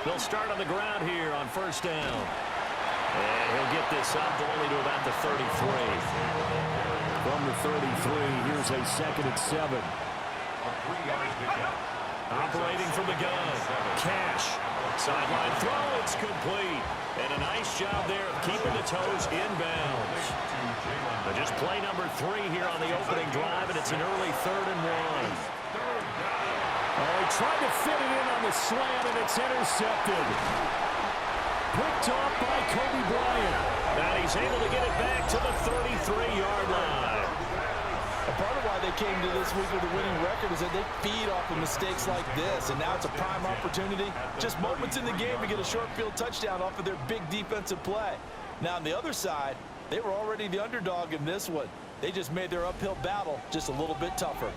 They'll start on the ground here on first down. And he'll get this up only to about the 33. From the 33, here's a 2nd and 7. Operating from the gun. Cash. Sideline throw. It's complete. And a nice job there of keeping the toes inbounds. But just play number 3 here on the opening drive, and it's an early 3rd and 1. Oh, he tried to fit it in on the slant, and it's intercepted. Picked off by Kobe Bryant. Now he's able to get it back to the 33-yard line. A part of why they came to this week with a winning record is that they feed off of mistakes like this, and now it's a prime opportunity. Just moments in the game to get a short field touchdown off of their big defensive play. Now on the other side, they were already the underdog in this one. They just made their uphill battle just a little bit tougher.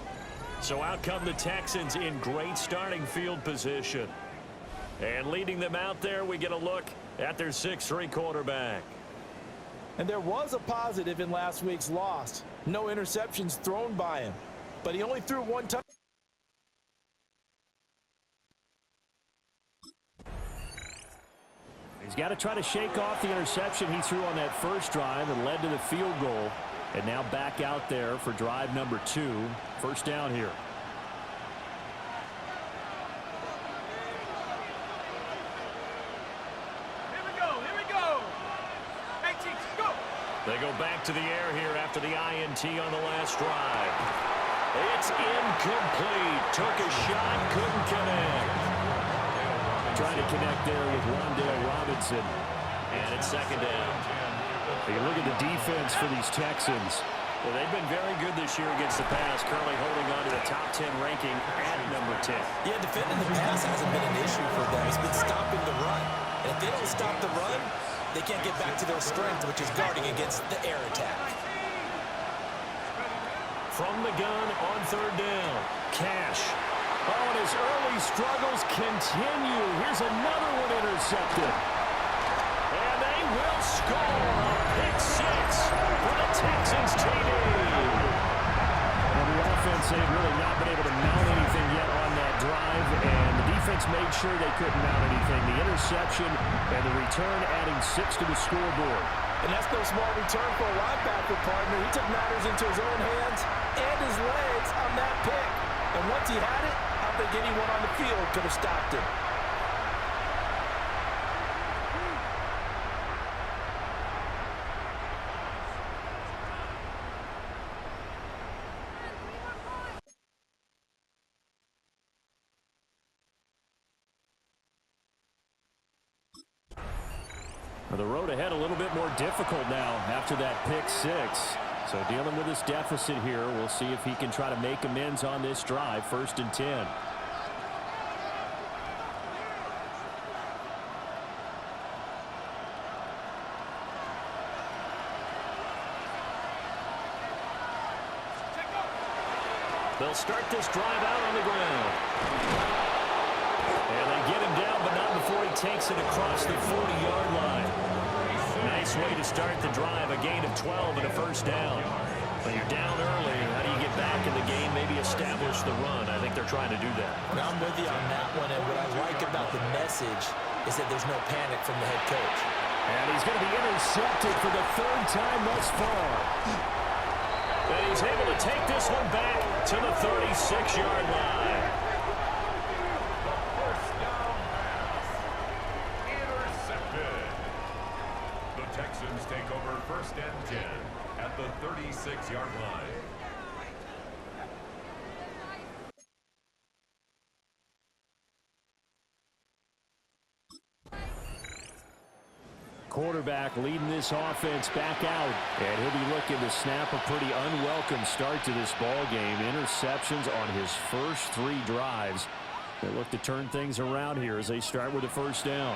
So out come the Texans in great starting field position. And leading them out there, we get a look at their 6'3" quarterback. And there was a positive in last week's loss. No interceptions thrown by him. But he only threw 1 touchdown. He's got to try to shake off the interception he threw on that first drive and led to the field goal. And now back out there for drive number 2. First down here. They go back to the air here after the INT on the last drive. It's incomplete. Took a shot, couldn't connect. Trying to connect there with Wan'Dale Robinson. And it's 2nd down. You look at the defense for these Texans. Well, they've been very good this year against the pass, currently holding on to the top 10 ranking at number 10. Yeah, defending the pass hasn't been an issue for them. It's been stopping the run. And if they don't stop the run, they can't get back to their strength, which is guarding against the air attack. From the gun on 3rd down. Cash. Oh, and his early struggles continue. Here's another one intercepted. And they will score a pick 6 for the Texans TD. And the offense, they've really not been able to mount anything yet on that drive, and the defense made sure they couldn't mount anything. The interception and the return adding 6 to the scoreboard. And that's no small return for a linebacker partner. He took matters into his own hands and his legs on that pick. And once he had it, I don't think anyone on the field could have stopped him. The road ahead a little bit more difficult now after that pick 6. So dealing with this deficit here, we'll see if he can try to make amends on this drive. 1st and 10. They'll start this drive out on the ground. And they get him down, but not before he takes it across the 40-yard line. Nice way to start the drive, a gain of 12 and a 1st down. When you're down early, how do you get back in the game, maybe establish the run? I think they're trying to do that. Now I'm with you on that one, and what I like about the message is that there's no panic from the head coach. And he's going to be intercepted for the 3rd time thus far. And he's able to take this one back to the 36-yard line. Texans take over 1st and 10 at the 36-yard line. Quarterback leading this offense back out, and he'll be looking to snap a pretty unwelcome start to this ball game. Interceptions on his first 3 drives. They look to turn things around here as they start with the 1st down.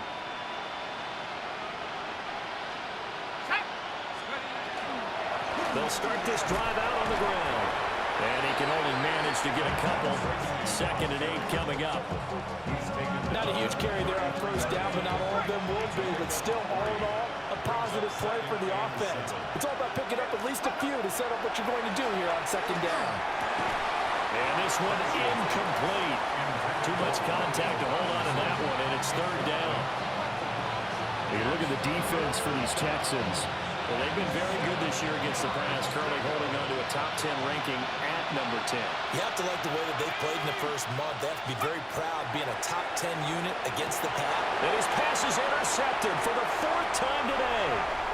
They'll start this drive out on the ground. And he can only manage to get a couple. 2nd and 8 coming up. Not a huge carry there on 1st down, but not all of them will be. But still, all in all, a positive play for the offense. It's all about picking up at least a few to set up what you're going to do here on 2nd down. And this one incomplete. Too much Gets contact to hold on to that one, and it's third down. You look at the defense for these Texans. Well, they've been very good this year against the pass, currently holding on to a top 10 ranking at number 10. You have to like the way that they've played in the first month. They have to be very proud being a top 10 unit against the pass. And his pass is intercepted for the fourth time today.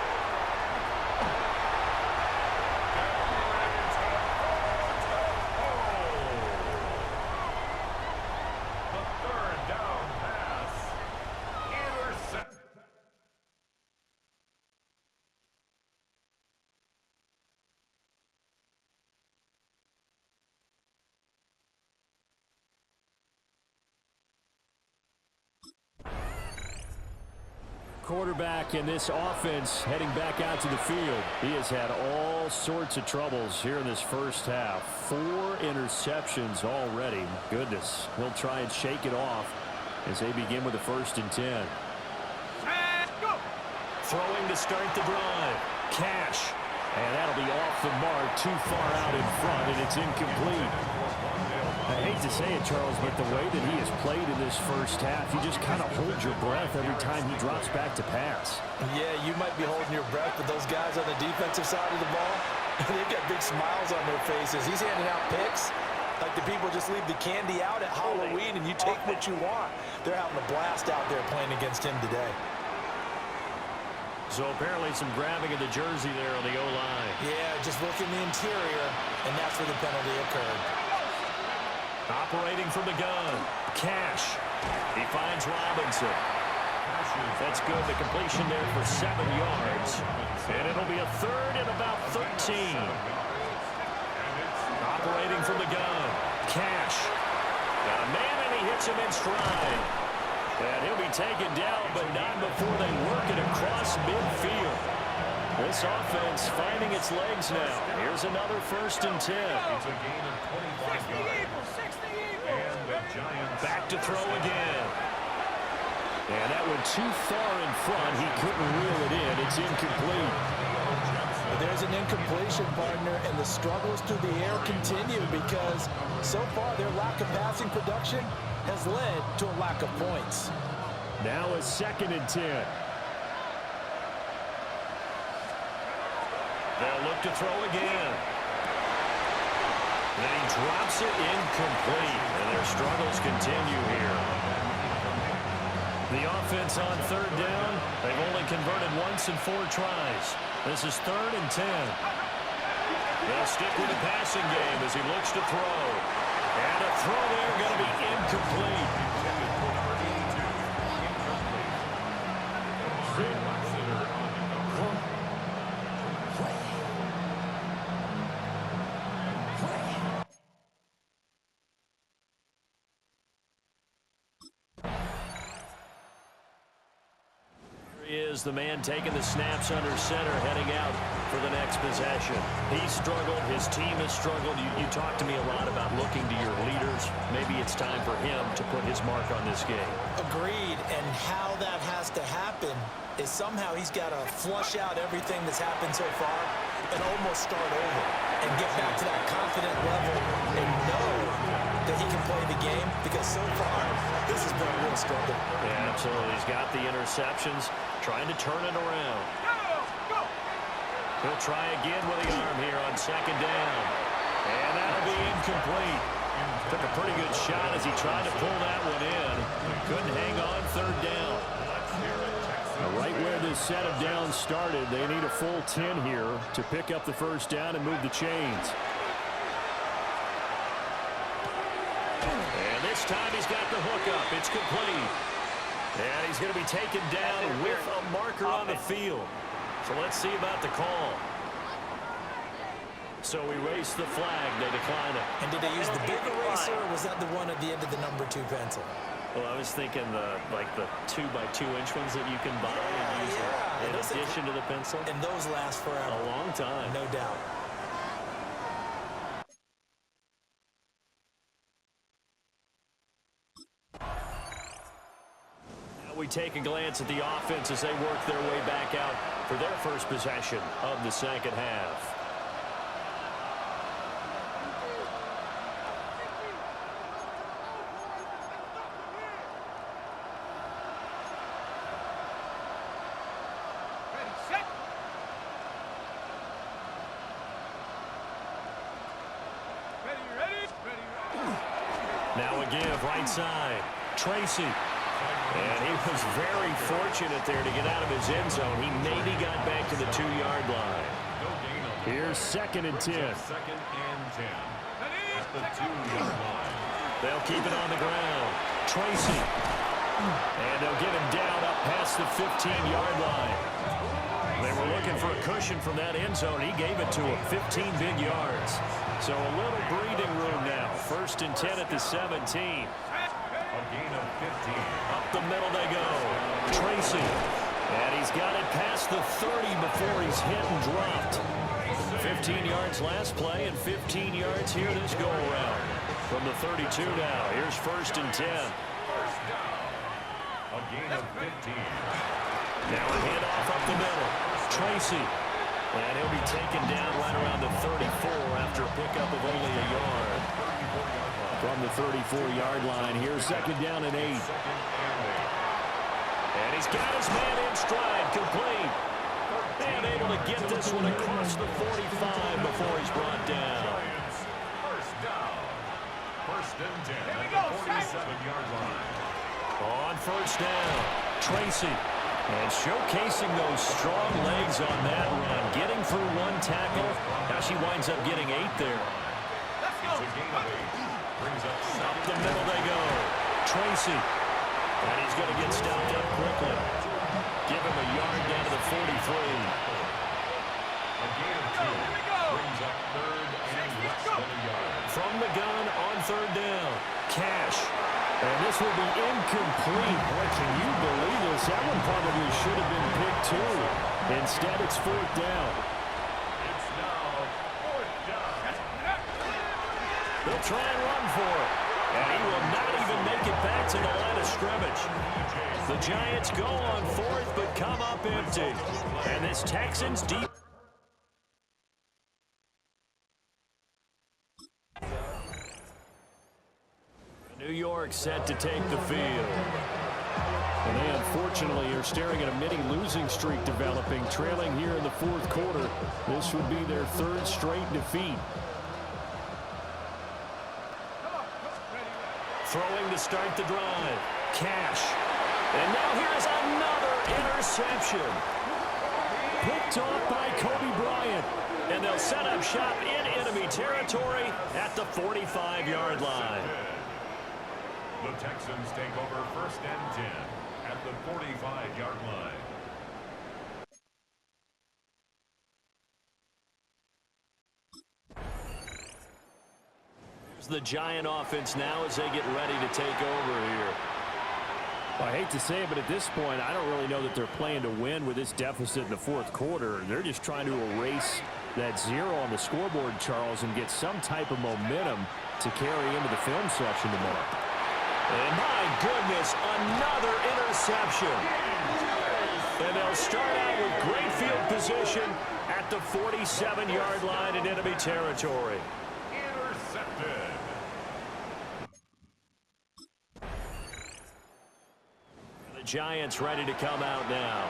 Quarterback in this offense heading back out to the field. He has had all sorts of troubles here in this first half. 4 interceptions already. Goodness, he'll try and shake it off as they begin with the 1st and 10. Throwing to start the drive. Cash. And that'll be off the mark, too far out in front, and it's incomplete. I hate to say it, Charles, but the way that he has played in this first half, you just kind of hold your breath every time he drops back to pass. Yeah, you might be holding your breath, but those guys on the defensive side of the ball, they've got big smiles on their faces. He's handing out picks like the people just leave the candy out at Halloween and you take what you want. They're having a blast out there playing against him today. So apparently some grabbing of the jersey there on the O-line. Yeah, just look in the interior, and that's where the penalty occurred. Operating from the gun. Cash. He finds Robinson. That's good. The completion there for 7 yards. And it'll be a third and about 13. Operating from the gun. Cash. Got a man, and he hits him in stride. And he'll be taken down, but not before they work it across midfield. This offense finding its legs now. Here's another 1st and 10. It's a gain of 25 yards. And the Giants back to throw again. And that went too far in front. He couldn't reel it in. It's incomplete. There's an incompletion, partner, and the struggles through the air continue because so far their lack of passing production has led to a lack of points. Now a 2nd and 10. They'll look to throw again. And he drops it incomplete. And their struggles continue here. The offense on 3rd down. They've only converted once in 4 tries. This is 3rd and 10. They'll stick with the passing game as he looks to throw. And a throw there going to be incomplete. Is the man taking the snaps under center, heading out for the next possession. He's struggled. His team has struggled. You talk to me a lot about looking to your leaders. Maybe it's time for him to put his mark on this game. Agreed. And how that has to happen is somehow he's got to flush out everything that's happened so far and almost start over and get back to that confident level and know that he can play the game, because so far this has been a real struggle. Yeah, absolutely. He's got the interceptions, trying to turn it around. He'll try again with the arm here on 2nd down. And that'll be incomplete. Took a pretty good shot as he tried to pull that one in. Couldn't hang on 3rd down. Now, right where this set of downs started, they need a full 10 here to pick up the 1st down and move the chains. And this time he's got the hook up. It's complete. And he's going to be taken down with a marker on the field. So let's see about the call. So we raise the flag. They decline it. And did they use the big eraser, or was that the one at the end of the number 2 pencil? Well, I was thinking the 2x2-inch ones that you can buy and use in addition to the pencil. And those last forever. A long time. No doubt. We take a glance at the offense as they work their way back out for their first possession of the 2nd half. to give right side. Tracy. And he was very fortunate there to get out of his end zone. He maybe got back to the 2-yard line. Here's 2nd and 10. Second and 10 at the 2-yard line. They'll keep it on the ground. Tracy. And they'll get him down up past the 15-yard line. They were looking for a cushion from that end zone. He gave it to him. 15 big yards. So a little breathing room now. 1st and 10 at the 17. A gain of 15. Up the middle they go. Tracy. And he's got it past the 30 before he's hit and dropped. 15 yards last play and 15 yards here this go-around. From the 32 now. Here's 1st and 10. First down. A gain of 15. Now a handoff up the middle. Tracy. And he'll be taken down right around the 34 after a pickup of only a yard. From the 34-yard line, here's 2nd down and 8. And he's got his man in stride, complete. And able to get this one across the 45 before he's brought down. First down. 1st and 10 at the 47-yard line. On 1st down, Tracy. And showcasing those strong legs on that run. Getting through 1 tackle. Now she winds up getting 8 there. It's a gain of 8. Brings up Up the middle they go. Tracy. And he's going to get stopped up quickly. Give him a yard down to the 43. a gain of 2. Brings up 3rd and less than a yard. From the gun on 3rd down. Cash. And this will be incomplete. Boy, can you believe this? That one probably should have been picked too. Instead, it's 4th down. It's now 4th down. They'll try and run for it. And he will not even make it back to the line of scrimmage. The Giants go on 4th, but come up empty. And this Texans deep. New York set to take the field. And they unfortunately are staring at a mini losing streak developing, trailing here in the 4th quarter. This would be their 3rd straight defeat. Throwing to start the drive. Cash. And now here's another interception. Picked off by Kobe Bryant. And they'll set up shop in enemy territory at the 45-yard line. The Texans take over 1st and 10 at the 45-yard line. Here's the Giant offense now as they get ready to take over here. I hate to say it, but at this point, I don't really know that they're playing to win with this deficit in the 4th quarter. They're just trying to erase that 0 on the scoreboard, Charles, and get some type of momentum to carry into the film section tomorrow. And my goodness, another interception. And they'll start out with great field position at the 47-yard line in enemy territory. Intercepted. The Giants ready to come out now.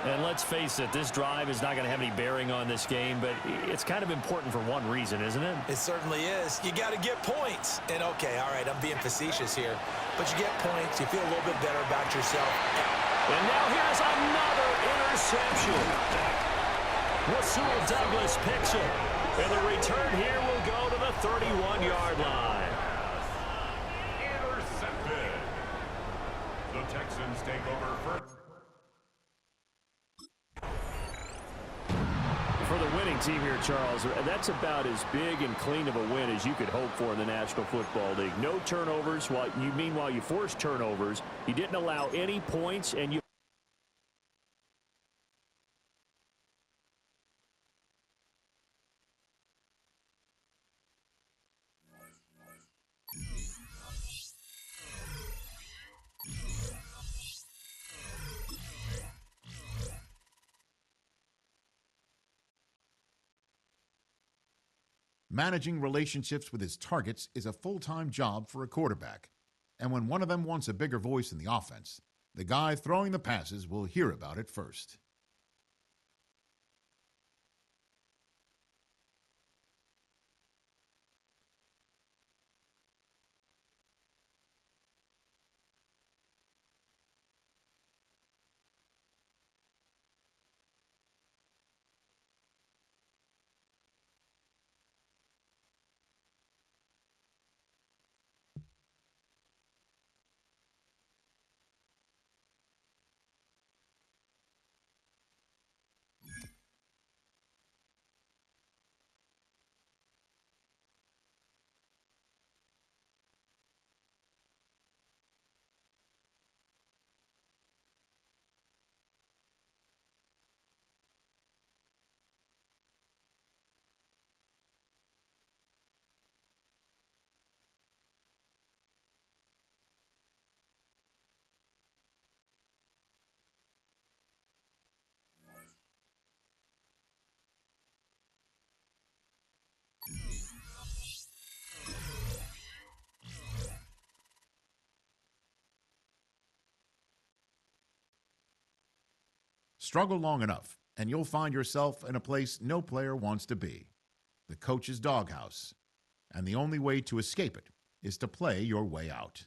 And let's face it, this drive is not going to have any bearing on this game, but it's kind of important for one reason, isn't it? It certainly is. You got to get points. And, okay, all right, I'm being facetious here. But you get points. You feel a little bit better about yourself. And now here's another interception. Rasul Douglas picks it. And the return here will go to the 31-yard line. Intercepted. The Texans take over first. For the winning team here, Charles, that's about as big and clean of a win as you could hope for in the National Football League. No turnovers. Meanwhile, you forced turnovers. You didn't allow any points, and you Managing relationships with his targets is a full-time job for a quarterback. And when one of them wants a bigger voice in the offense, the guy throwing the passes will hear about it first. Struggle long enough, and you'll find yourself in a place no player wants to be, the coach's doghouse. And the only way to escape it is to play your way out.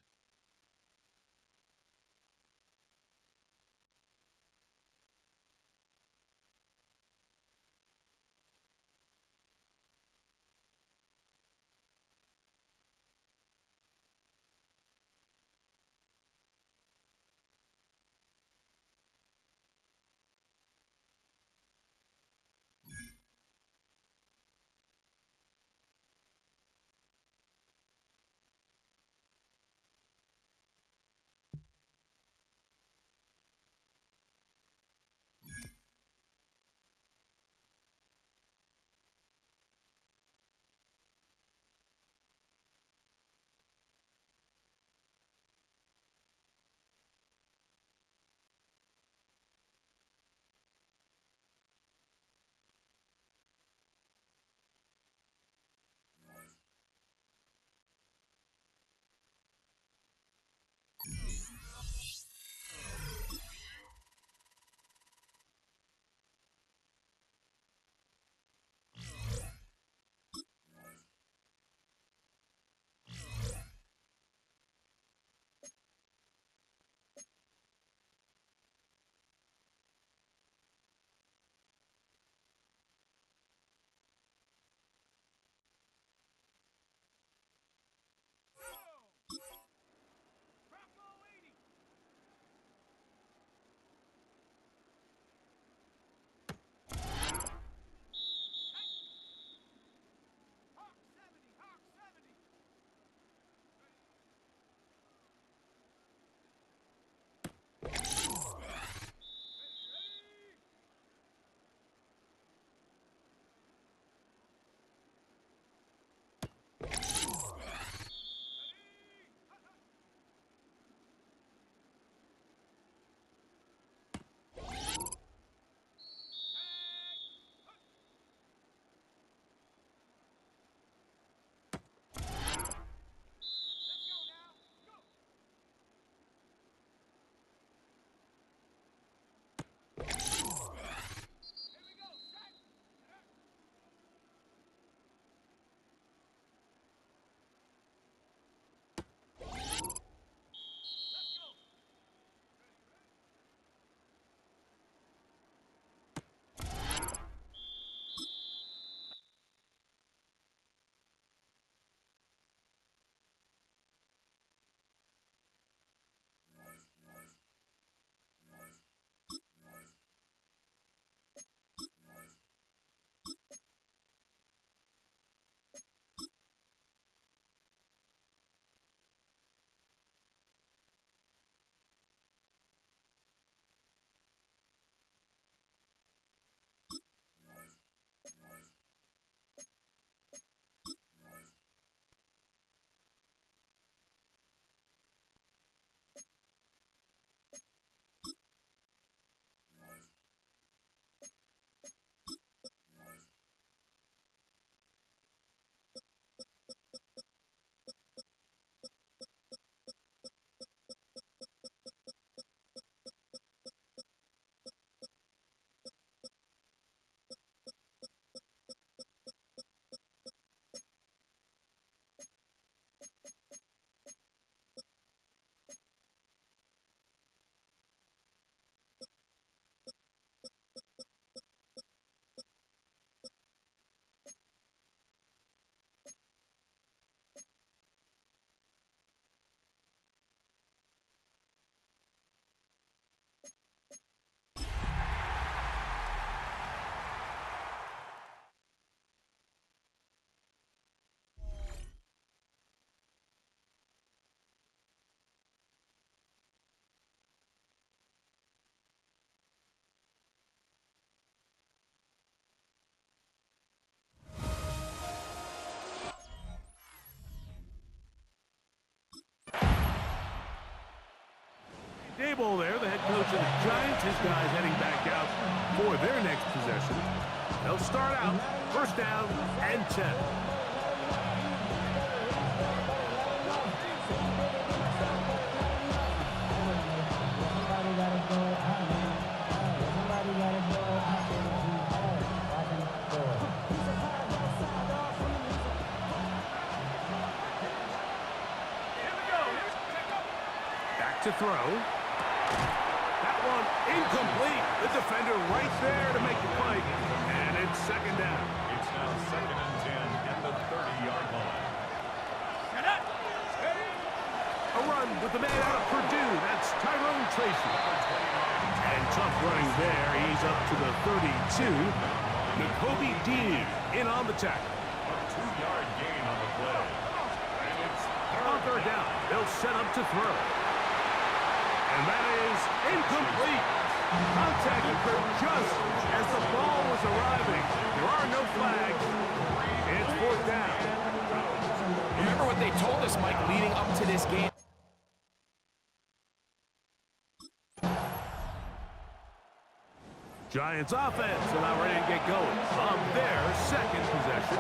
Dable there, the head coach of the Giants. His guys heading back out for their next possession. They'll start out first down and 10. Back to throw. That one incomplete. The defender right there to make the play. And it's second down. It's now 2nd and 10 at the 30-yard line. A run with the man out of Purdue. That's Tyrone Tracy. And tough running there. He's up to the 32. N'Kobe Dean in on the tackle. A 2-yard gain on the play. And it's On third down, they'll set up to throw. And that is incomplete. Contact occurred just as the ball was arriving. There are no flags. It's fourth down. Remember what they told us, Mike, leading up to this game. Giants offense are now ready to get going on their second possession.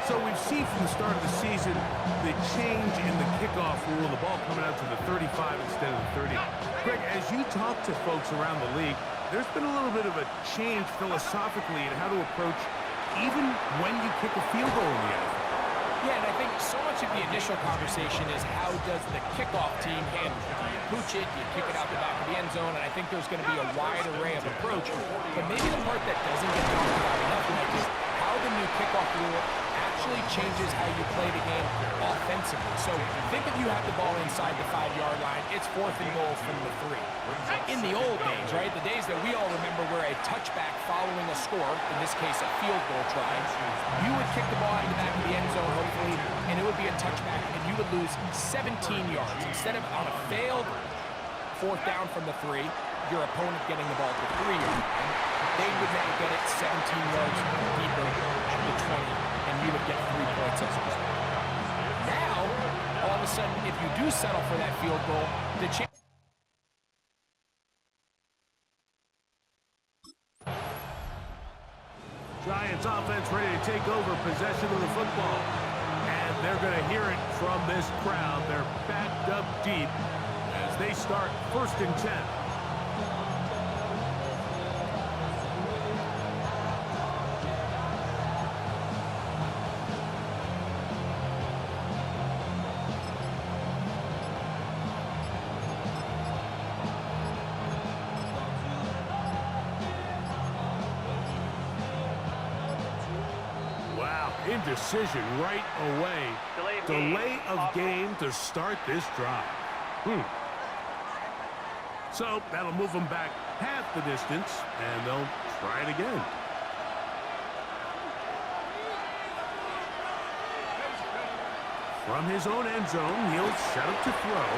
So we've seen from the start of the season the change in the kickoff rule, the ball coming out to the 35 instead of the 30. Greg, as you talk to folks around the league, there's been a little bit of a change philosophically in how to approach even when you kick a field goal in the NFL. Yeah, and I think so much of the initial conversation is how does the kickoff team handle it? Do you pooch it? Do you kick it out the back of the end zone? And I think there's going to be a wide array of approach. But maybe the part that doesn't get talked about enough, Mike, is how the new kickoff rule actually changes how you play the game offensively. So think if you have the ball inside the 5-yard line, it's 4th and goal from the 3. In the old days, right, the days that we all remember where a touchback following a score, in this case a field goal try, you would kick the ball out of the back of the end zone, hopefully, and it would be a touchback, and you would lose 17 yards. Instead of on a failed 4th down from the 3, your opponent getting the ball at the 3-yard line, they would now get it 17 yards deeper at the 20, and you would get 3 points as a result. Now, all of a sudden, if you do settle for that field goal, the chance. Giants offense ready to take over possession of the football. And they're going to hear it from this crowd. They're backed up deep as they start 1st and 10. Indecision right away. Delay of game to start this drive. So that'll move them back half the distance, and they'll try it again. From his own end zone, he'll set up to throw.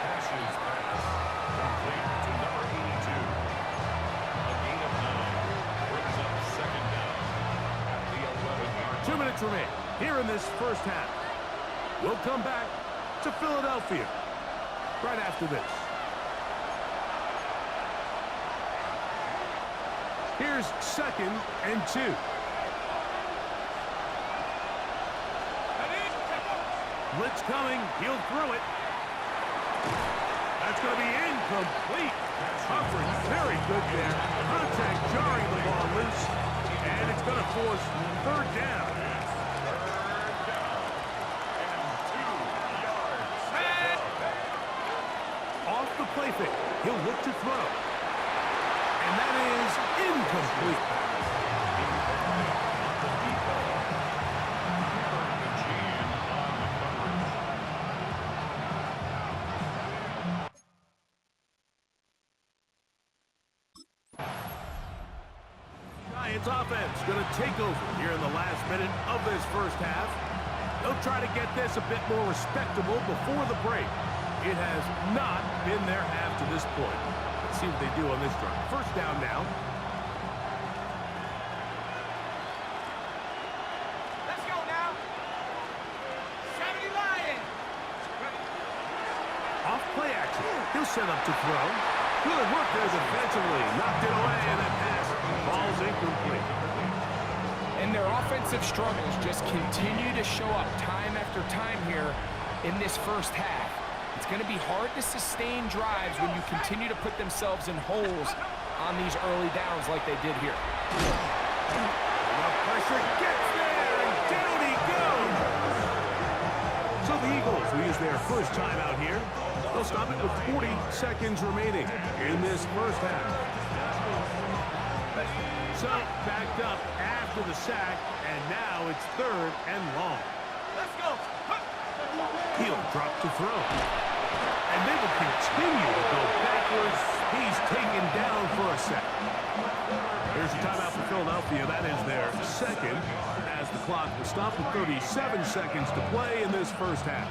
Cash's pass complete to number 82. A gain of 9 brings up 2nd down at the 11-yard line. 2 minutes remain here in this first half. We'll come back to Philadelphia right after this. Here's 2nd and 2. Blitz coming. He'll throw it. That's going to be incomplete. Coverage very good there. Contact jarring the ball loose. And it's going to force 3rd down. Off the play fake. He'll look to throw. And that is incomplete. Giants offense going to take over here in the last minute of this first half. They'll try to get this a bit more respectable before the break. It has not been their half to this point. Let's see what they do on this drive. First down now. Let's go now. 70 Lions. Off play action. He'll set up to throw. Good work there defensively. Knocked it away, and that pass falls incomplete. And their offensive struggles just continue to show up time after time here in this first half. It's going to be hard to sustain drives when you continue to put themselves in holes on these early downs like they did here. The pressure gets there, and down he goes. So the Eagles will use their first time out here. They'll stop it with 40 seconds remaining in this first half. So, backed up after the sack, and now it's 3rd and long. Let's go. He'll drop to throw. And they will continue to go backwards. He's taken down for a sack. Here's a timeout for Philadelphia. That is their second, as the clock will stop with 37 seconds to play in this first half.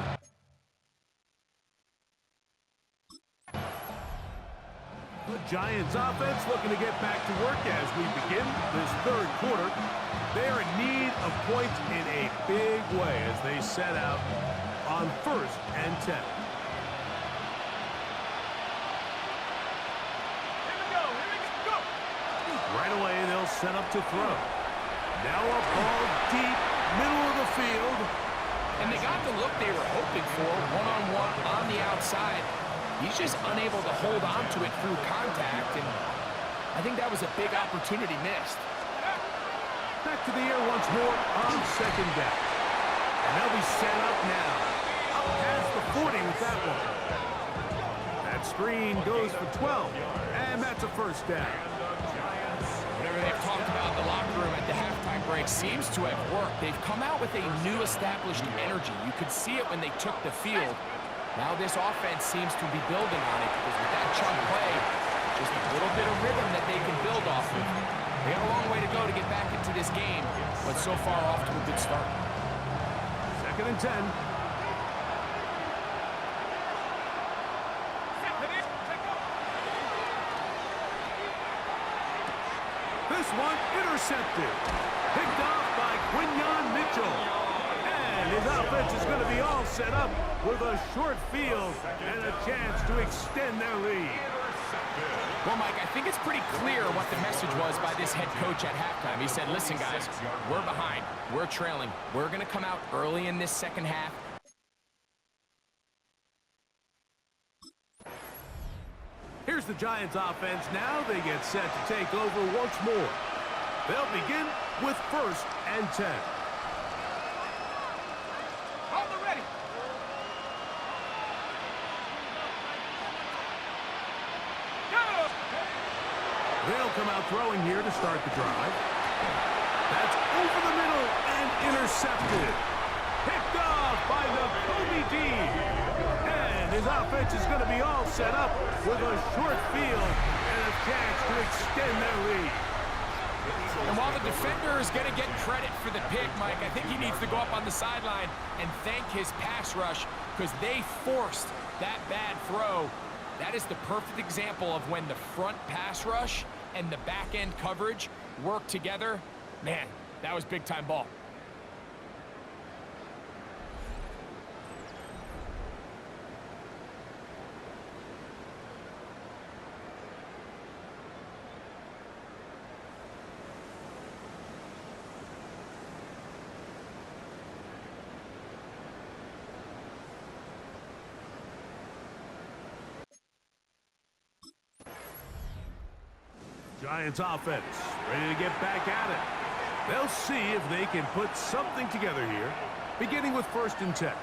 The Giants offense looking to get back to work as we begin this 3rd quarter. They're in need of points in a big way as they set out on 1st and 10. Right away, they'll set up to throw. Now a ball deep, middle of the field. And they got the look they were hoping for, one-on-one on the outside. He's just unable to hold on to it through contact, and I think that was a big opportunity missed. Back to the air once more on 2nd down. And they'll be set up now. Up past the 40 with that one. That screen goes for 12, and that's a 1st down. Whatever they've talked about in the locker room at the halftime break seems to have worked. They've come out with a new established energy. You could see it when they took the field. Now this offense seems to be building on it because with that chunk play, just a little bit of rhythm that they can build off of. They have a long way to go to get back into this game, but so far off to a good start. 2nd and 10. This one intercepted. Picked off by Quinyon Mitchell. And his offense is going to be all set up with a short field and a chance to extend their lead. Well, Mike, I think it's pretty clear what the message was by this head coach at halftime. He said, listen, guys, we're behind. We're trailing. We're going to come out early in this 2nd half. Here's the Giants offense now. They get set to take over once more. They'll begin with 1st and 10. On the ready. They'll come out throwing here to start the drive. That's over the middle and intercepted. Picked off by the Kobe D. And his offense is going to be all set up with a short field and a chance to extend their lead. And while the defender is going to get credit for the pick, Mike, I think he needs to go up on the sideline and thank his pass rush because they forced that bad throw. That is the perfect example of when the front pass rush and the back-end coverage work together. Man, that was big-time ball. Giants offense ready to get back at it. They'll see if they can put something together here, beginning with 1st and 10.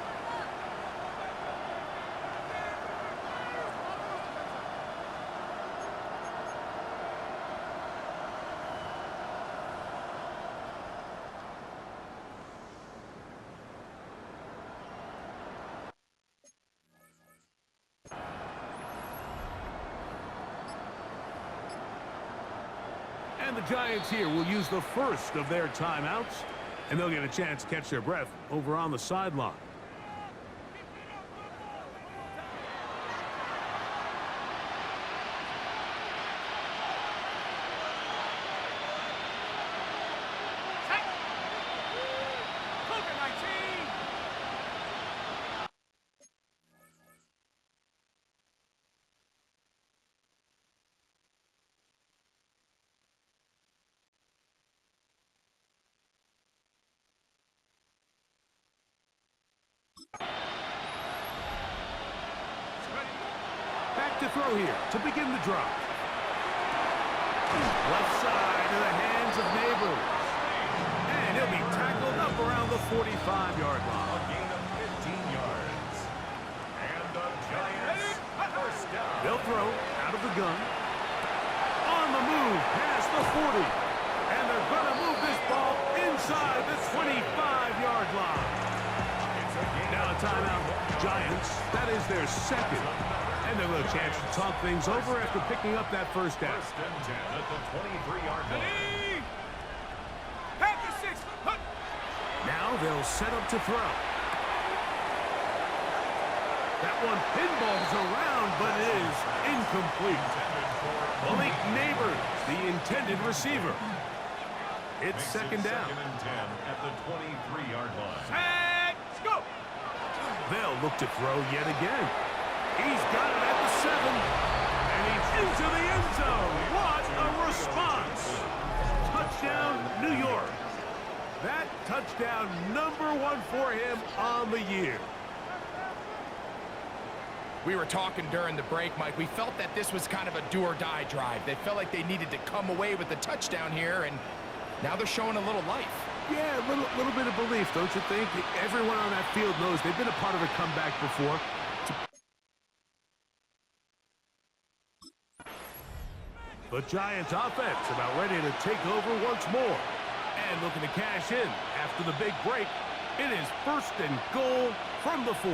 And the Giants here will use the first of their timeouts, and they'll get a chance to catch their breath over on the sideline. Back to throw here to begin the drive. Left side to the hands of Neighbors. And he'll be tackled up around the 45-yard line. A gain of 15 yards. And the Giants They'll throw out of the gun. On the move, past the 40. And they're going to move this ball inside the 25-yard line. Now a timeout, Giants. That is their second. And they'll have a chance to talk things over after picking up that first down. First and 10 at the 23-yard line. Now they'll set up to throw. That one pinballs around, but it is incomplete. Malik Neighbors, the intended receiver. It's second down. Second and 10 at the 23-yard line. Let's go. They'll look to throw yet again. He's got it at the 7. And he's into the end zone. What a response. Touchdown, New York. That touchdown #1 for him on the year. We were talking during the break, Mike. We felt that this was kind of a do-or-die drive. They felt like they needed to come away with the touchdown here, and now they're showing a little life. Yeah, a little bit of belief, don't you think? Everyone on that field knows they've been a part of a comeback before. The Giants offense about ready to take over once more. And looking to cash in after the big break. It is first and goal from the 4.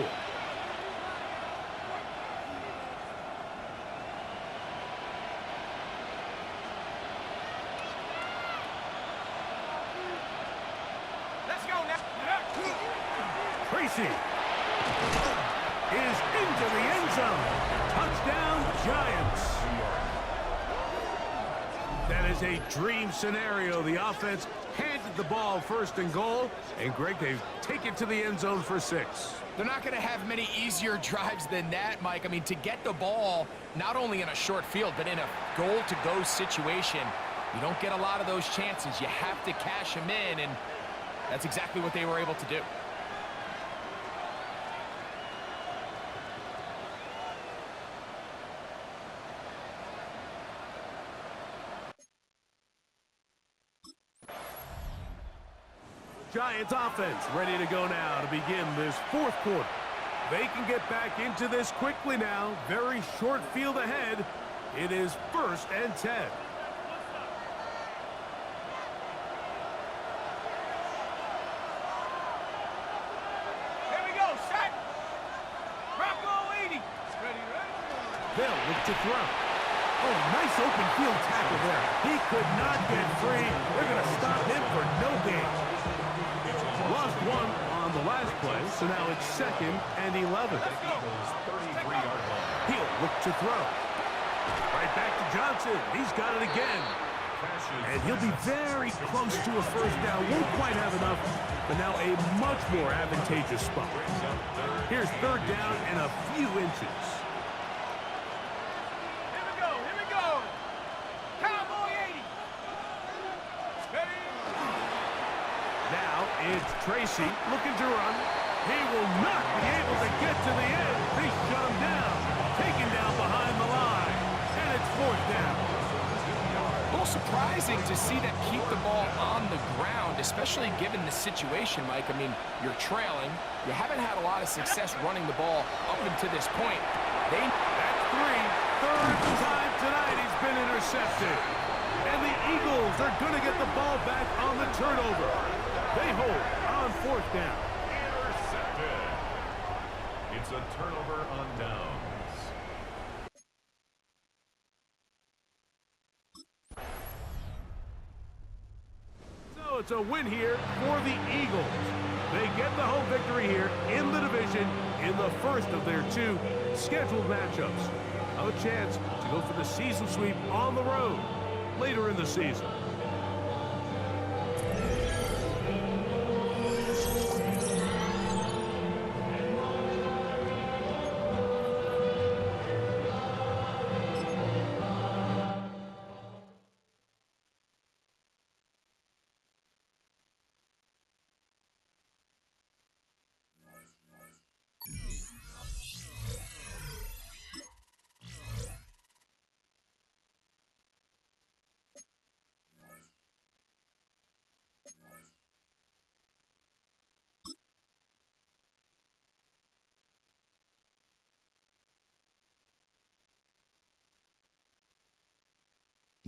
Let's go now. Tracy is into the end zone. Touchdown, Giants. That is a dream scenario. The offense handed the ball first and goal. And, Greg, they take it to the end zone for 6. They're not going to have many easier drives than that, Mike. I mean, to get the ball not only in a short field, but in a goal-to-go situation, you don't get a lot of those chances. You have to cash them in, and that's exactly what they were able to do. Giants offense ready to go now to begin this 4th quarter. They can get back into this quickly now. Very short field ahead. It is first and 10. Here we go, set. Rocco 80. They'll look to throw. Oh, nice open field tackle there. He could not get free. They're going to stop him for no gain. Lost one on the last play, so now it's second and 11. Eagles' 33-yard line. He'll look to throw. Right back to Johnson. He's got it again. And he'll be very close to a first down. Won't quite have enough, but now a much more advantageous spot. Here's third down and a few inches. Here we go, here we go. Cowboy 80. Ready? Now it's Tracy looking to run. He will not be able to get to the end. They shut him down. Taken down behind the line. And it's fourth down. A little surprising to see them keep the ball on the ground, especially given the situation, Mike. I mean, you're trailing. You haven't had a lot of success running the ball up until this point. That's 3. Third time tonight he's been intercepted. And the Eagles are going to get the ball back on the turnover. They hold on fourth down. Intercepted. It's a turnover on downs. So it's a win here for the Eagles. They get the home victory here in the division in the first of their 2 scheduled matchups. A chance to go for the season sweep on the road later in the season.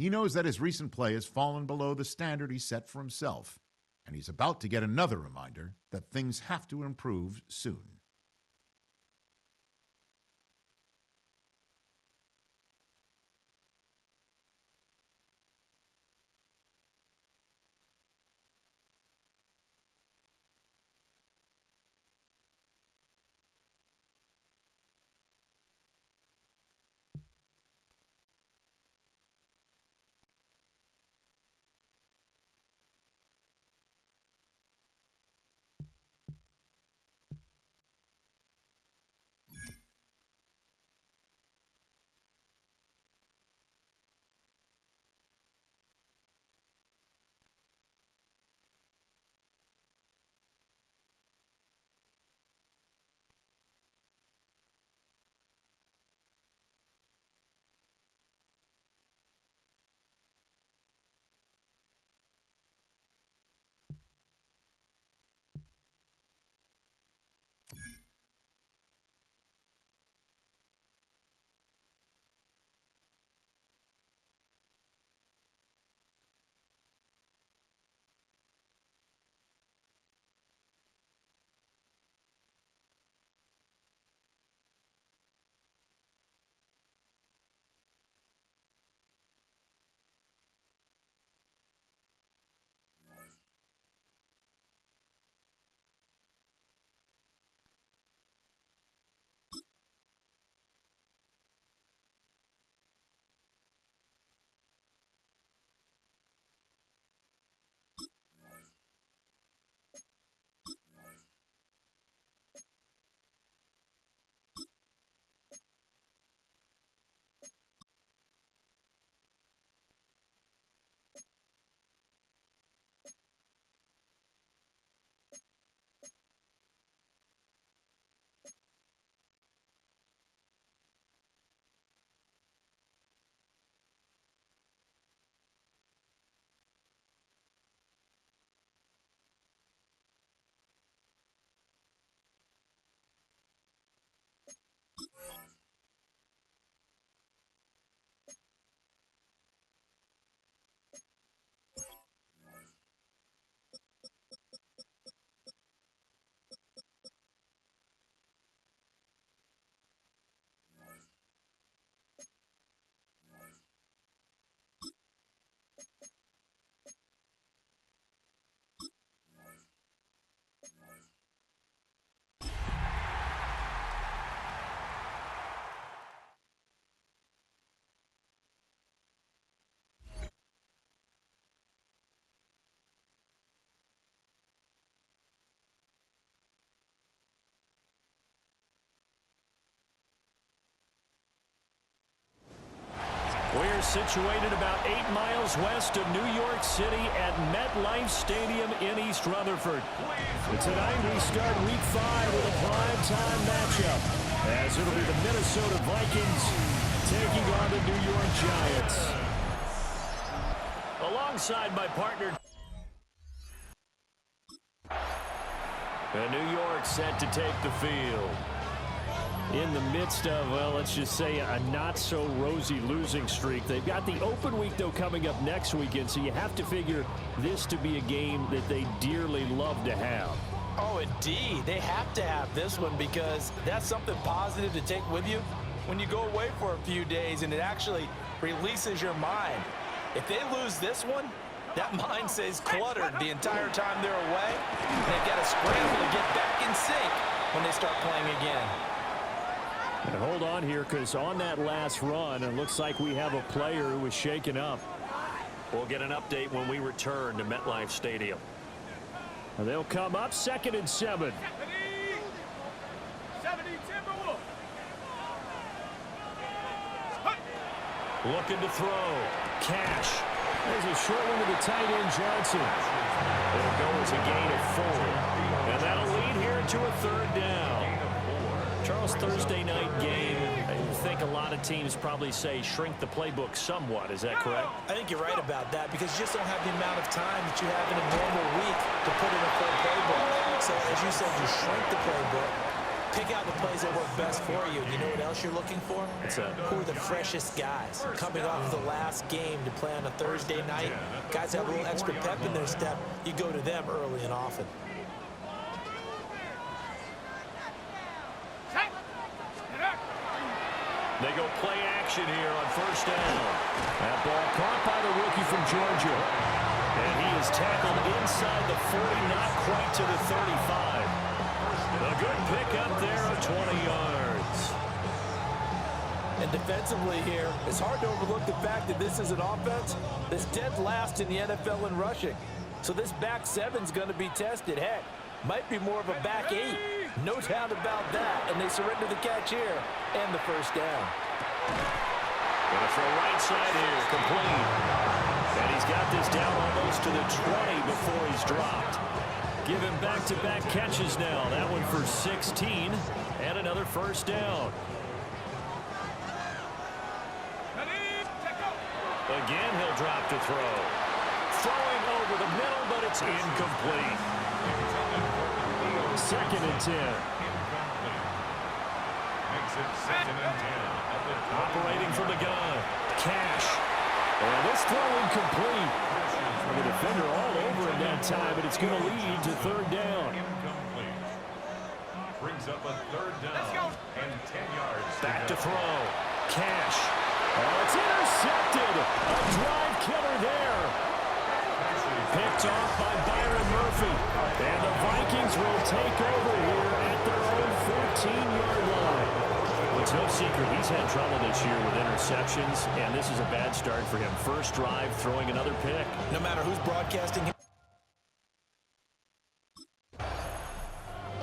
He knows that his recent play has fallen below the standard he set for himself, and he's about to get another reminder that things have to improve soon. We're situated about 8 miles west of New York City at MetLife Stadium in East Rutherford. Tonight we start Week 5 with a primetime matchup, as it'll be the Minnesota Vikings taking on the New York Giants. Alongside my partner. And New York set to take the field. In the midst of, well, let's just say a not-so-rosy losing streak. They've got the open week, though, coming up next weekend, so you have to figure this to be a game that they dearly love to have. Oh, indeed. They have to have this one because that's something positive to take with you when you go away for a few days, and it actually releases your mind. If they lose this one, that mind stays cluttered the entire time they're away, and they've got to scramble to get back in sync when they start playing again. And hold on here, because on that last run, it looks like we have a player who was shaken up. We'll get an update when we return to MetLife Stadium. And they'll come up 2nd and 7. Looking to throw. Cash. There's a short one to the tight end, Johnson. It'll go as a gain of 4. And that'll lead here to a 3rd down. Charles, Thursday night game, I think a lot of teams probably say shrink the playbook somewhat. Is that correct? I think you're right about that because you just don't have the amount of time that you have in a normal week to put in a full playbook. So as you said, you shrink the playbook. Pick out the plays that work best for you. You know what else you're looking for? Who are the freshest guys? Coming off the last game to play on a Thursday night, guys have a little extra pep in their step. You go to them early and often. They go play action here on first down. That ball caught by the rookie from Georgia. And he is tackled inside the 40, not quite to the 35. A good pickup there of 20 yards. And defensively here, it's hard to overlook the fact that this is an offense that's dead last in the NFL in rushing. So this back seven's going to be tested. Heck, might be more of a back eight. No doubt about that. And they surrender the catch here and the first down. Gonna throw right side here, complete. And he's got this down almost to the 20 before he's dropped. Give him back-to-back catches now. That one for 16 and another first down. Again, he'll drop to throw. Throwing over the middle, but it's incomplete. Second and 10. Makes it second and 10. Operating from the gun. Cash. And this throw incomplete. The defender all over him that time, but it's going to lead to third down. Incomplete. Brings up a third down and 10 yards. Back to throw. Cash. Oh, it's intercepted. A drive killer there. Picked off by Byron Murphy. And the Vikings will take over here at their own 14-yard line. Well, it's no secret he's had trouble this year with interceptions, and this is a bad start for him. First drive, throwing another pick. No matter who's broadcasting him.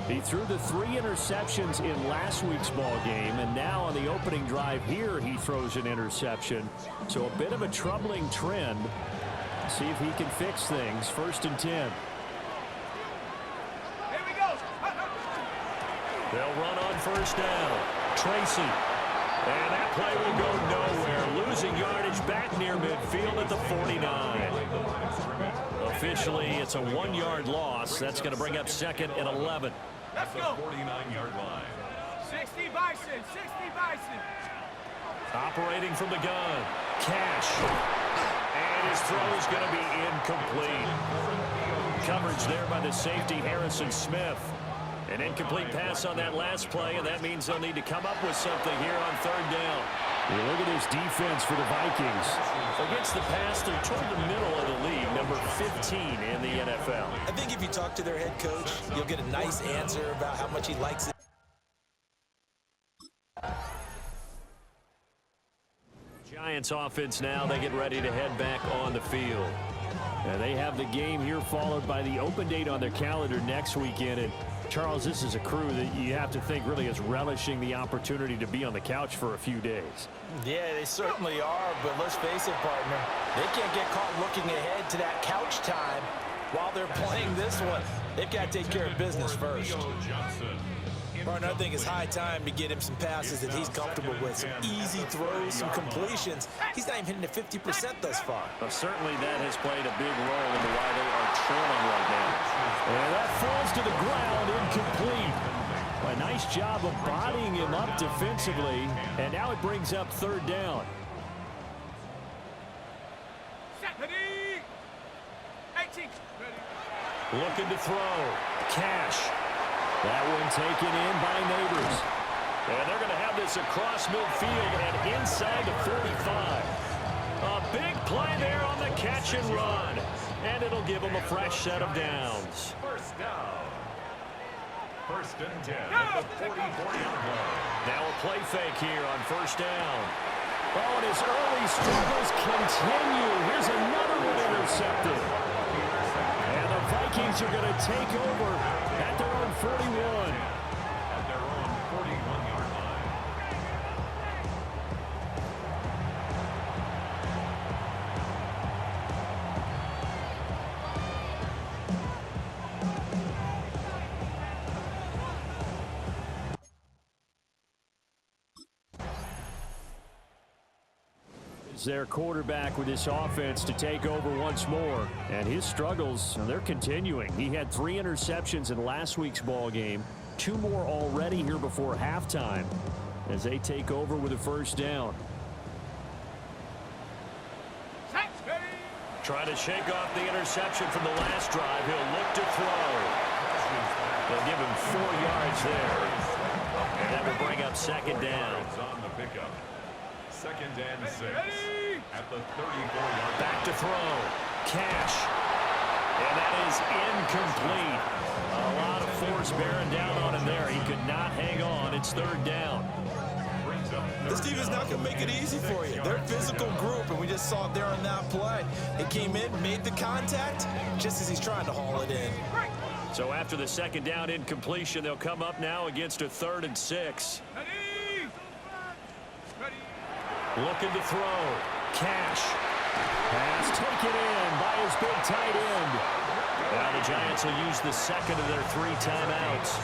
He threw the 3 interceptions in last week's ball game, and now on the opening drive here, he throws an interception. So a bit of a troubling trend. See if he can fix things. First and 10. Here we go. They'll run on first down. Tracy. And that play will go nowhere. Losing yardage back near midfield at the 49. Officially, it's a 1-yard loss. That's going to bring up second and 11. Let's go. 49-yard line. 60 Bison, 60 Bison. Operating from the gun. Cash. And his throw is going to be incomplete. Coverage there by the safety, Harrison Smith. An incomplete pass on that last play, and that means they'll need to come up with something here on third down. Look at this defense for the Vikings. Against the pass, they're toward the middle of the league, number 15 in the NFL. I think if you talk to their head coach, you'll get a nice answer about how much he likes it. Giants offense now, they get ready to head back on the field. They have the game here followed by the open date on their calendar next weekend. And Charles, this is a crew that you have to think really is relishing the opportunity to be on the couch for a few days. Yeah, they certainly are, but let's face it, partner. They can't get caught looking ahead to that couch time while they're playing this one. They've got to take care of business first. Partner, I think it's high time to get him some passes that he's comfortable with. Some easy throws, some completions. He's not even hitting the 50% thus far. Well, certainly that has played a big role into why they are trailing right now. And that falls to the ground, incomplete. A nice job of bodying him up defensively, and now it brings up third down. Looking to throw. Cash. That one taken in by Neighbors. And they're going to have this across midfield and inside the 45. A big play there on the catch and run. And it'll give them a fresh set of downs. First down. First and 10 at the 40-yard line. Now a play fake here on first down. Oh, and his early struggles continue. Here's another one intercepted. And the Vikings are going to take over at their own 41. At their own 41-yard line. Their quarterback with this offense to take over once more, and his struggles, they're continuing. He had 3 interceptions in last week's ball game, 2 more already here before halftime as they take over with a first down. Trying to shake off the interception from the last drive. He'll look to throw. They'll give him 4 yards there. And that will bring up second down. On the pickup. 2nd and 6 at the 34-yard. Back to throw. Cash. And that is incomplete. A lot of force bearing down on him there. He could not hang on. It's 3rd down. This team is not going to make it easy for you. They're a physical group, and we just saw it there on that play. He came in, made the contact, just as he's trying to haul it in. So after the 2nd down incompletion, they'll come up now against a 3rd and 6. Looking to throw. Cash. Pass taken in by his big tight end. Now the Giants will use the 2nd of their 3 timeouts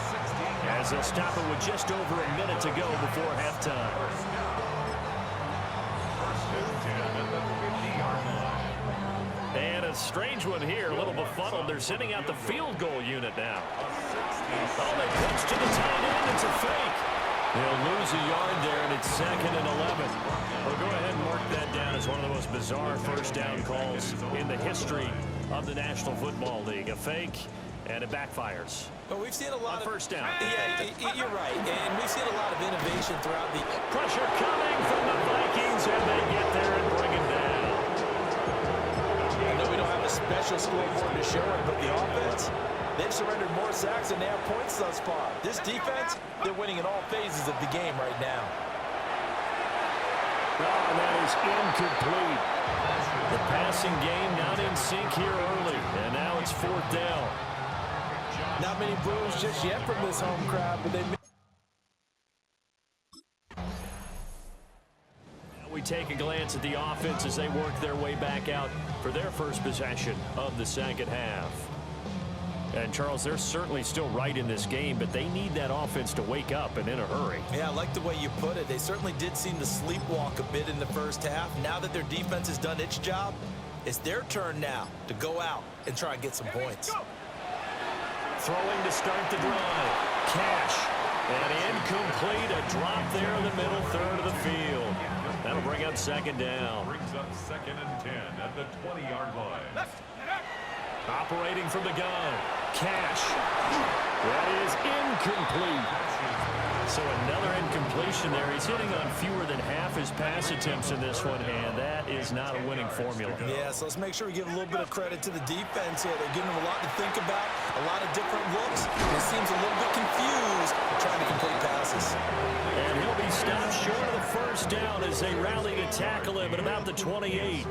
as they'll stop it with just over a minute to go before halftime. And a strange one here, a little befuddled. They're sending out the field goal unit now. Oh, they pitch to the tight end. It's a fake. They'll lose a yard there, and it's 2nd and 11. Well, go ahead and mark that down as one of the most bizarre first down calls in the history of the National Football League. A fake, and it backfires. But we've seen a lot of first down. Yeah, you're right. And we've seen a lot of innovation throughout the Pressure coming from the Vikings, and they get there and bring him down. I know we don't have a special scoreboard to show it, but the offense, they've surrendered more sacks than they have points thus far. This defense, they're winning in all phases of the game right now. Oh, that is incomplete. The passing game not in sync here early, and now it's 4th down. Not many boos just yet from this home crowd, but they... We take a glance at the offense as they work their way back out for their first possession of the 2nd half. And, Charles, they're certainly still right in this game, but they need that offense to wake up and in a hurry. Yeah, I like the way you put it. They certainly did seem to sleepwalk a bit in the first half. Now that their defense has done its job, it's their turn now to go out and try and get some points. Throwing to start the drive. Cash. And incomplete. A drop there in the middle third of the field. That'll bring up 2nd down. Brings up 2nd and 10 at the 20-yard line. Operating from the gun. Cash. That is incomplete. So another incompletion there. He's hitting on fewer than half his pass attempts in this one, and that is not a winning formula. Yeah, so let's make sure we give a little bit of credit to the defense here. They're giving him a lot to think about, a lot of different looks. He seems a little bit confused trying to complete passes. And he'll be stopped short of the first down as they rally to tackle him at about the 28.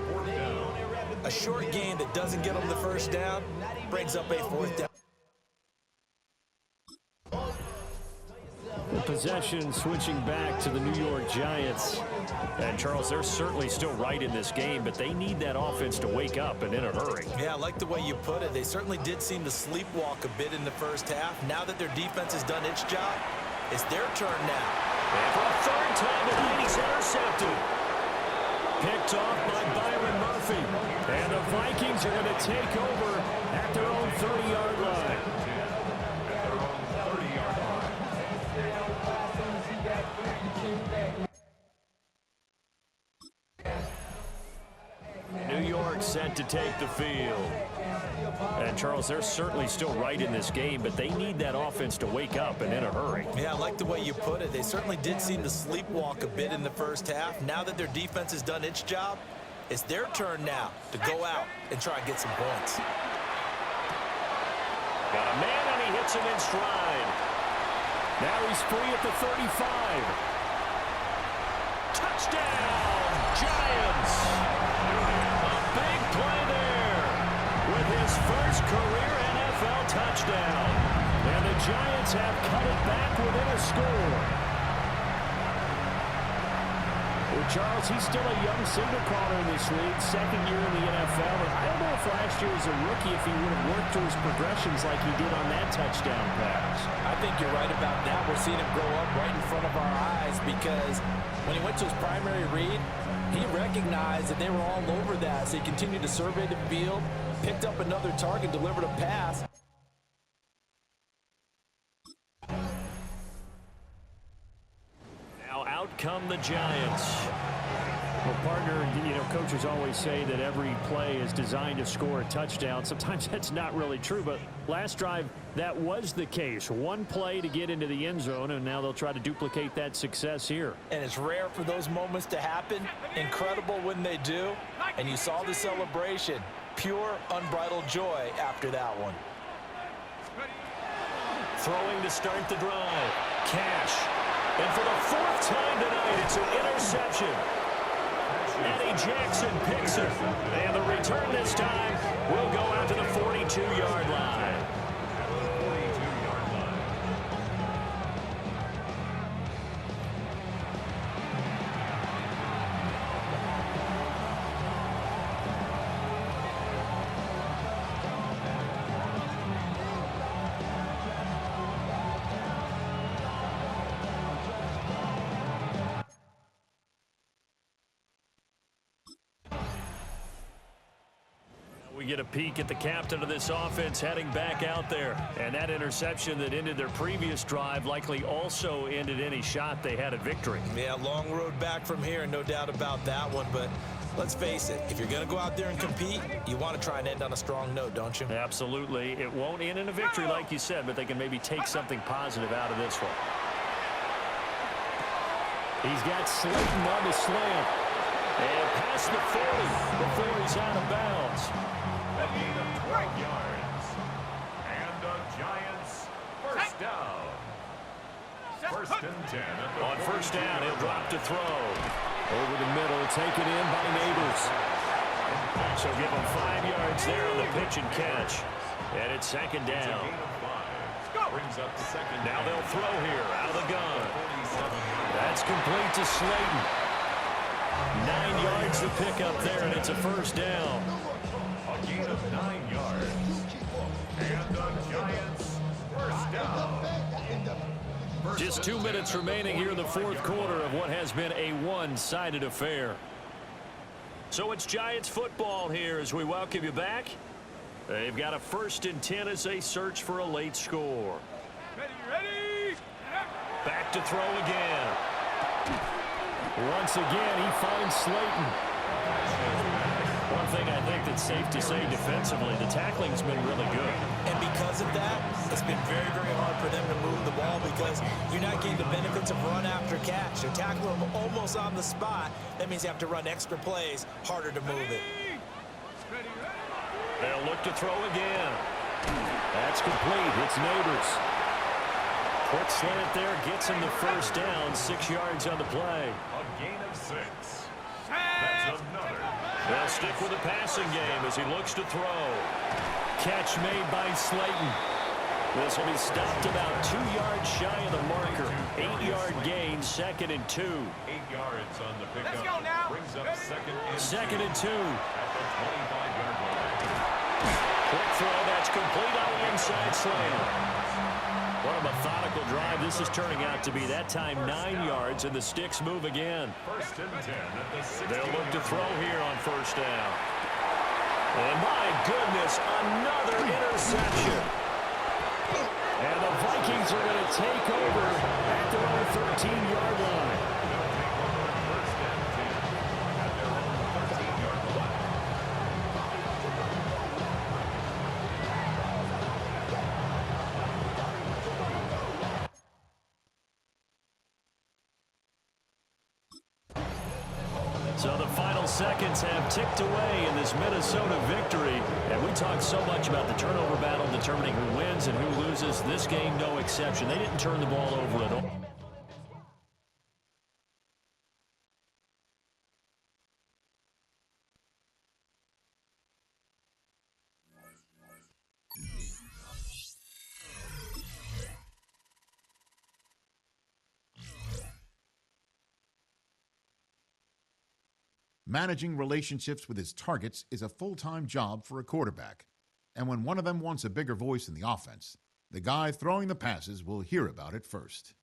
A short gain that doesn't get him the first down brings up a 4th down. Possession switching back to the New York Giants. And, Charles, they're certainly still right in this game, but they need that offense to wake up and in a hurry. Yeah, I like the way you put it. They certainly did seem to sleepwalk a bit in the first half. Now that their defense has done its job, it's their turn now. And for a 3rd time tonight, he's intercepted. Picked off by Byron Murphy. And the Vikings are going to take over at their own 30-yard line. New York set to take the field. And, Charles, they're certainly still right in this game, but they need that offense to wake up and in a hurry. Yeah, I like the way you put it. They certainly did seem to sleepwalk a bit in the first half. Now that their defense has done its job, it's their turn now to go out and try and get some points. Got a man, and he hits him in stride. Now he's free at the 35. Touchdown, Giants! A big play there with his first career NFL touchdown. And the Giants have cut it back within a score. Well, Charles, he's still a young signal caller in this league, 2nd year in the NFL. And I don't know if last year as a rookie if he would have worked through his progressions like he did on that touchdown pass. I think you're right about that. We're seeing him grow up right in front of our eyes because when he went to his primary read, he recognized that they were all over that. So he continued to survey the field, picked up another target, delivered a pass. come the Giants. Well, partner, coaches always say that every play is designed to score a touchdown. Sometimes that's not really true, but last drive, that was the case. One play to get into the end zone, and now they'll try to duplicate that success here. And it's rare for those moments to happen. Incredible when they do. And you saw the celebration. Pure, unbridled joy after that one. Throwing to start the drive. Cash. And for the fourth time tonight, it's an interception. Eddie Jackson picks it. And the return this time will go out to the 42-yard line. We get a peek at the captain of this offense heading back out there. And that interception that ended their previous drive likely also ended any shot they had at victory. Yeah, long road back from here, no doubt about that one. But let's face it, if you're going to go out there and compete, you want to try and end on a strong note, don't you? Absolutely. It won't end in a victory like you said, but they can maybe take something positive out of this one. He's got Slayton on the slant. And past the 40 before he's out of bounds. A gain of 12 yards. And the Giants first down. First and 10. On first down, he'll drop to throw. Over the middle, taken in by Neighbors. So give him 5 yards there on the pitch and catch. And it's second down. Brings up second. Now they'll throw here out of the gun. 47. That's complete to Slayton. 9 yards to pick up there, and it's a first down. A gain of 9 yards. And the Giants first down. Just 2 minutes remaining here in the fourth quarter of what has been a one-sided affair. So it's Giants football here as we welcome you back. They've got a 1st and 10 as they search for a late score. Ready? Back to throw again. Once again, he finds Slayton. One thing I think that's safe to say defensively, the tackling's been really good. And because of that, it's been very, very hard for them to move the ball because you're not getting the benefits of run after catch. They're tackling them almost on the spot. That means you have to run extra plays, harder to move it. They'll look to throw again. That's complete. It's Neighbors. Quick slant there, gets him the first down, 6 yards on the play. A gain of 6. That's another. They'll stick with the passing game as he looks to throw. Catch made by Slayton. This will be stopped about 2 yards shy of the marker. 8-yard gain, 2nd and 2. 8 yards on the pickup. Let's go now. Brings up Second and 2. At the 25-yard line. Quick throw, that's complete on the inside slant. What a methodical drive this is turning out to be. That time 9 yards, and the sticks move again. First and 10 at the 16. They'll look to throw here on first down. And my goodness, another interception. And the Vikings are going to take over at their own 13-yard line. First and 10 at their own 13-yard line. So the final seconds have ticked away in this Minnesota victory. And we talked so much about the turnover battle determining who wins and who loses. This game, no exception. They didn't turn the ball over at all. Managing relationships with his targets is a full-time job for a quarterback. And when one of them wants a bigger voice in the offense, the guy throwing the passes will hear about it first.